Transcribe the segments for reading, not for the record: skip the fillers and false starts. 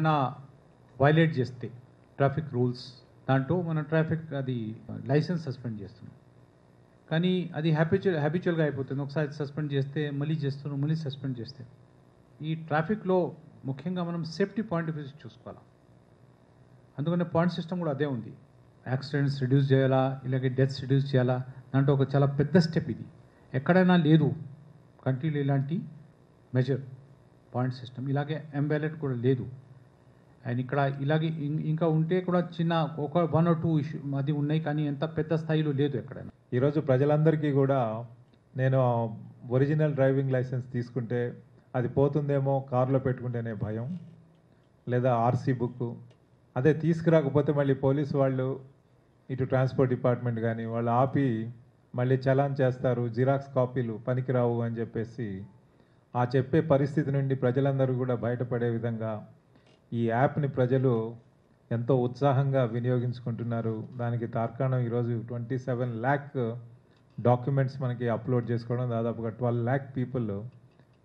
ఏమైనా వైలేట్ చేస్తే traffic rules దాంట్లో మన ట్రాఫిక్ అది లైసెన్స్ సస్పెండ్ చేస్తున్నాం. కానీ అది హ్యాబిచువల్గా అయిపోతుంది. ఒకసారి సస్పెండ్ చేస్తే మళ్ళీ చేస్తున్నాం, మళ్ళీ సస్పెండ్ చేస్తే. ఈ ట్రాఫిక్లో ముఖ్యంగా మనం సేఫ్టీ పాయింట్ ఆఫ్ వ్యూ చూసుకోవాలి. అందుకనే పాయింట్ సిస్టమ్ కూడా అదే ఉంది. యాక్సిడెంట్స్ రిడ్యూస్ చేయాలా, ఇలాగే డెత్స్ రిడ్యూస్ చేయాలా, దాంట్లో ఒక చాలా పెద్ద స్టెప్ ఇది. ఎక్కడైనా లేదు కంట్రీలో ఇలాంటి మెజర్ పాయింట్ సిస్టమ్. ఇలాగే ఎంబ్యాలెట్ కూడా లేదు. అండ్ ఇక్కడ ఇలాగే ఇంకా ఉంటే కూడా చిన్న ఒక 1 or 2 ఇష్యూ అది ఉన్నాయి, కానీ ఎంత పెద్ద స్థాయిలో లేదు ఎక్కడైనా. ఈరోజు ప్రజలందరికీ కూడా నేను ఒరిజినల్ డ్రైవింగ్ లైసెన్స్ తీసుకుంటే అది పోతుందేమో కారులో పెట్టుకుంటేనే భయం, లేదా ఆర్సీ బుక్ అదే తీసుకురాకపోతే మళ్ళీ పోలీసు వాళ్ళు ఇటు ట్రాన్స్పోర్ట్ డిపార్ట్మెంట్ కానీ వాళ్ళు ఆపి మళ్ళీ చలాన్ చేస్తారు, జిరాక్స్ కాపీలు పనికిరావు అని చెప్పేసి ఆ చెప్పే పరిస్థితి నుండి ప్రజలందరూ కూడా బయటపడే విధంగా ఈ యాప్ని ప్రజలు ఎంతో ఉత్సాహంగా వినియోగించుకుంటున్నారు. దానికి తార్కాణం ఈరోజు 27 lakh డాక్యుమెంట్స్ మనకి అప్లోడ్ చేసుకోవడం, దాదాపుగా 12 lakh పీపుల్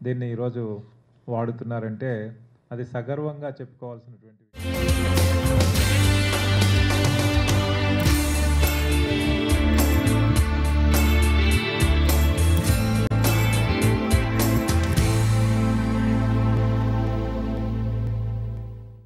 దీన్ని ఈరోజు వాడుతున్నారంటే అది సగర్వంగా చెప్పుకోవాల్సినటువంటి